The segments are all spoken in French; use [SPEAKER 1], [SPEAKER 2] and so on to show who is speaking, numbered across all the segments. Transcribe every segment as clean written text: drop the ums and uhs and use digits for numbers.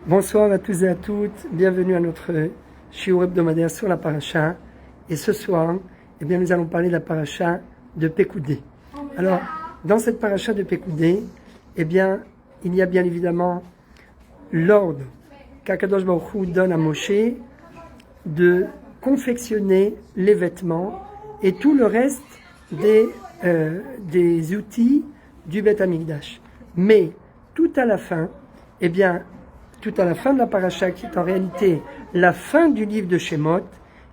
[SPEAKER 1] Bonsoir à tous et à toutes, bienvenue à notre shiur hebdomadaire sur la paracha. Et ce soir, nous allons parler de la paracha de Pekoudé. Alors, dans cette paracha de Pekoudé, il y a bien évidemment l'ordre qu'Akadosh Baruch Hu donne à Moshe de confectionner les vêtements et tout le reste des outils du Beth Amikdash. Mais tout à la fin, tout à la fin de la paracha, qui est en réalité la fin du livre de Shemot,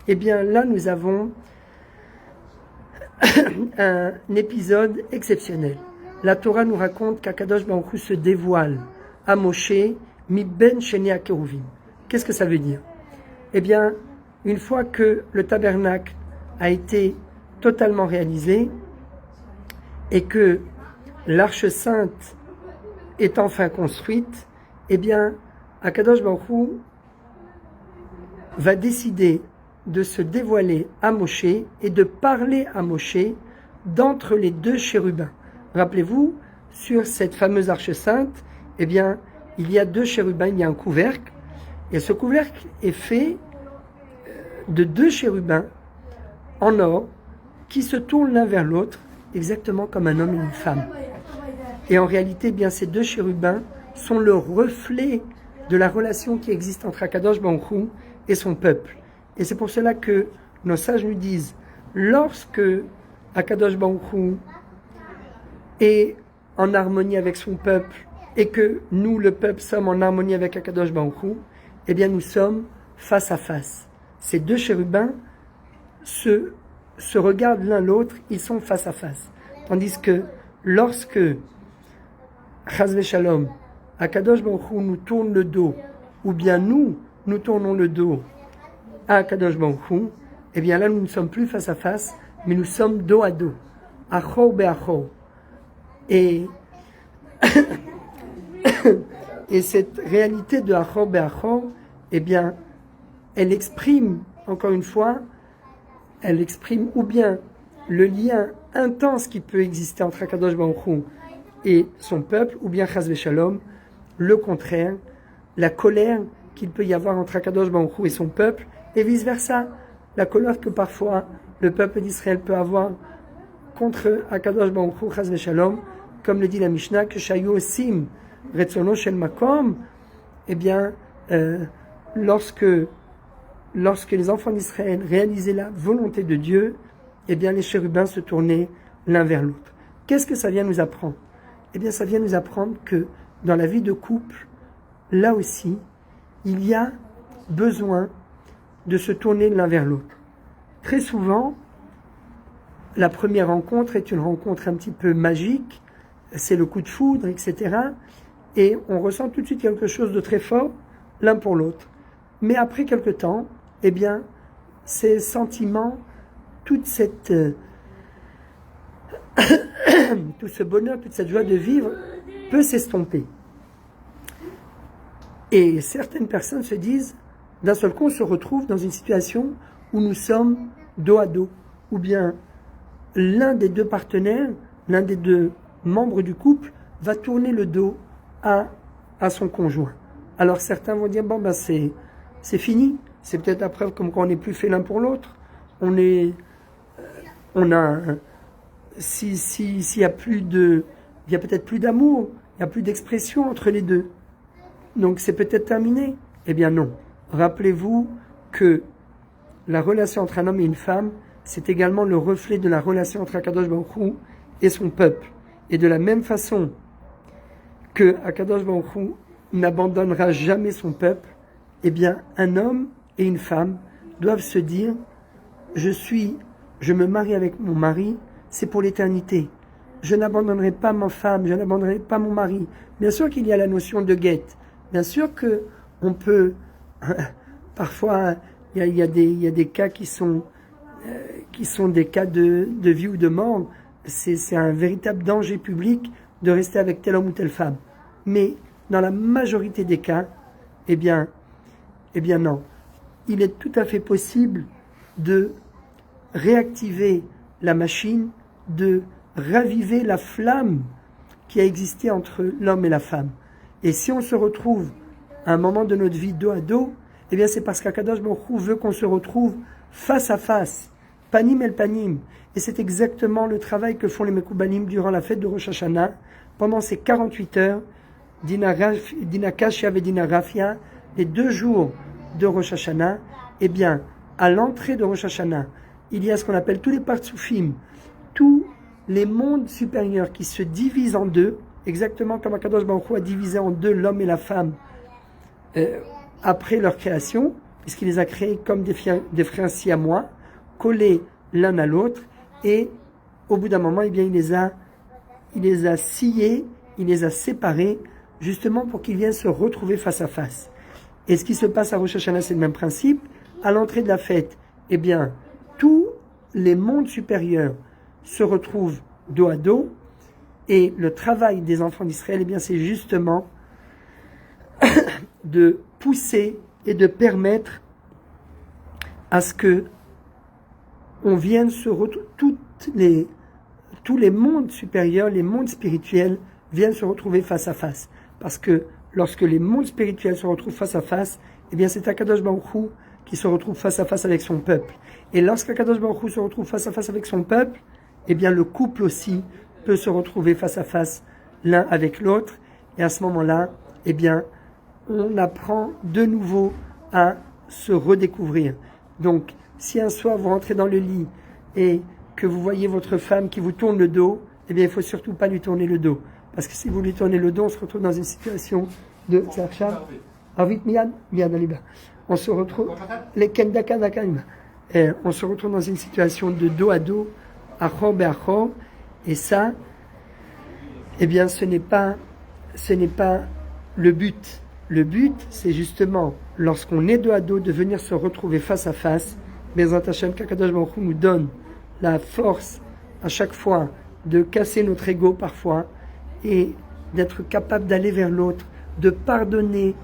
[SPEAKER 1] là nous avons un épisode exceptionnel. La Torah nous raconte qu'Akadosh Baruch Hu se dévoile à Moshe mi ben sheni hakeruvim. Qu'est-ce que ça veut dire? Une fois que le tabernacle a été totalement réalisé et que l'arche sainte est enfin construite, Akadosh Baruch Hu va décider de se dévoiler à Moshe et de parler à Moshe d'entre les deux chérubins. Rappelez-vous, sur cette fameuse arche sainte, il y a deux chérubins, il y a un couvercle, et ce couvercle est fait de deux chérubins en or qui se tournent l'un vers l'autre, exactement comme un homme et une femme. Et en réalité, ces deux chérubins sont le reflet de la relation qui existe entre Akadosh Baruch Hu et son peuple. Et c'est pour cela que nos sages nous disent, lorsque Akadosh Baruch Hu est en harmonie avec son peuple et que nous, le peuple, sommes en harmonie avec Akadosh Baruch Hu, nous sommes face à face. Ces deux chérubins se regardent l'un l'autre, ils sont face à face. Tandis que lorsque Chas v'Shalom, Akadosh Baruch Hu nous tourne le dos, ou bien nous tournons le dos à Akadosh Baruch Hu, là nous ne sommes plus face à face, mais nous sommes dos à dos, achor be'achor. Et cette réalité de achor be'achor, elle exprime, encore une fois, ou bien le lien intense qui peut exister entre Akadosh Baruch Hu et son peuple, ou bien Chas v'Shalom, le contraire, la colère qu'il peut y avoir entre Akadosh Baruch Hu et son peuple, et vice-versa, la colère que parfois le peuple d'Israël peut avoir contre Akadosh Baruch Hu, Chas v'Shalom, comme le dit la Mishnah, que Shayu Osim Retzono Shel Makom, lorsque les enfants d'Israël réalisaient la volonté de Dieu, les chérubins se tournaient l'un vers l'autre. Qu'est-ce que ça vient nous apprendre? Ça vient nous apprendre que dans la vie de couple, là aussi, il y a besoin de se tourner l'un vers l'autre. Très souvent, la première rencontre est une rencontre un petit peu magique, c'est le coup de foudre, etc. Et on ressent tout de suite quelque chose de très fort l'un pour l'autre. Mais après quelque temps, ces sentiments, toute cette tout ce bonheur, toute cette joie de vivre peut s'estomper. Et certaines personnes se disent, d'un seul coup, on se retrouve dans une situation où nous sommes dos à dos, ou bien l'un des deux partenaires, l'un des deux membres du couple va tourner le dos à son conjoint. Alors certains vont dire, c'est fini, c'est peut-être la preuve comme quoi on n'est plus fait l'un pour l'autre. S'il y a peut-être plus d'amour, il n'y a plus d'expression entre les deux. Donc c'est peut-être terminé. Non. Rappelez-vous que la relation entre un homme et une femme, c'est également le reflet de la relation entre Akadosh Baruch Hu et son peuple. Et de la même façon que Akadosh Baruch Hu n'abandonnera jamais son peuple, un homme et une femme doivent se dire, je me marie avec mon mari, c'est pour l'éternité. Je n'abandonnerai pas ma femme, je n'abandonnerai pas mon mari. Bien sûr qu'il y a la notion de guette. Bien sûr que on peut, parfois, il y a des cas qui sont des cas de vie ou de mort. C'est un véritable danger public de rester avec tel homme ou telle femme. Mais dans la majorité des cas, non. Il est tout à fait possible de réactiver la machine, de raviver la flamme qui a existé entre l'homme et la femme. Et si on se retrouve à un moment de notre vie dos à dos, eh bien c'est parce qu'Akadosh Baruch Hu veut qu'on se retrouve face à face, panim el panim. Et c'est exactement le travail que font les Mekoubanim durant la fête de Rosh Hashanah, pendant ces 48 heures, Dina Kashia et Dina Rafia, les 2 jours de Rosh Hashanah. Eh bien, à l'entrée de Rosh Hashanah, il y a ce qu'on appelle tous les partsoufim, tous les mondes supérieurs qui se divisent en deux, exactement comme Akadosh Baruch Hu a divisé en deux l'homme et la femme après leur création, puisqu'il les a créés comme des frères siamois, collés l'un à l'autre, et au bout d'un moment, eh bien, il les a sciés, il les a séparés, justement pour qu'ils viennent se retrouver face à face. Et ce qui se passe à Rosh Hashanah, c'est le même principe. À l'entrée de la fête, eh bien, tous les mondes supérieurs se retrouvent dos à dos, et le travail des enfants d'Israël, eh bien, c'est justement de pousser et de permettre à ce que on vienne se retrouver, tous les mondes supérieurs, les mondes spirituels viennent se retrouver face à face. Parce que lorsque les mondes spirituels se retrouvent face à face, eh bien c'est Akadosh Baruch Hu qui se retrouve face à face avec son peuple. Et lorsqu'Akadosh Baruch Hu se retrouve face à face avec son peuple, eh bien le couple aussi peut se retrouver face à face l'un avec l'autre. Et à ce moment-là, eh bien, on apprend de nouveau à se redécouvrir. Donc, si un soir vous rentrez dans le lit et que vous voyez votre femme qui vous tourne le dos, eh bien, il ne faut surtout pas lui tourner le dos. Parce que si vous lui tournez le dos, on se retrouve dans une situation de... On se retrouve... On se retrouve dans une situation de dos à dos, achor be'achor, et ça, eh bien, ce n'est pas le but. Le but, c'est justement, lorsqu'on est dos à dos, de venir se retrouver face à face. Bezrat Hashem, qu'Akadosh Baruch Hu nous donne la force à chaque fois de casser notre ego parfois et d'être capable d'aller vers l'autre, de pardonner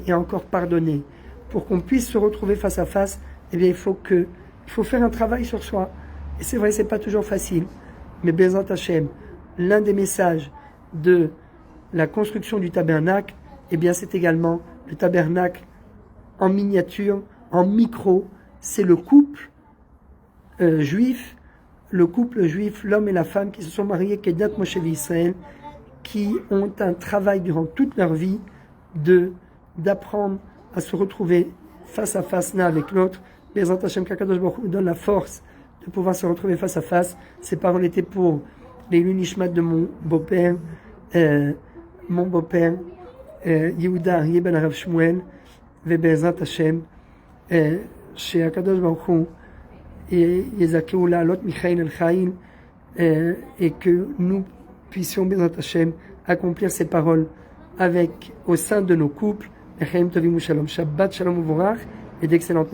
[SPEAKER 1] et encore pardonner. Pour qu'on puisse se retrouver face à face, eh bien, il faut faire un travail sur soi. Et c'est vrai, c'est pas toujours facile. Mais Bezrat Hashem, l'un des messages de la construction du tabernacle, eh bien, c'est également le tabernacle en miniature, en micro. C'est le couple juif, l'homme et la femme qui se sont mariés, Kedat Moshe Israël, qui ont un travail durant toute leur vie d'apprendre à se retrouver face à face l'un avec l'autre. Bezrat Hashem, qu'Akadosh Baruch Hu donne la force de pouvoir se retrouver face à face. Ces paroles étaient pour les Lunishmat de mon beau-père, Yehuda Aryeh ben Arav Shmuel, ובעזרת השם, שהקדוש ברוך הוא יזכהו לעלות מחיל אל חיל, et que nous puissions, בעזרת השם, accomplir ces paroles au sein de nos couples. Shabbat shalom uvorach et d'excellentes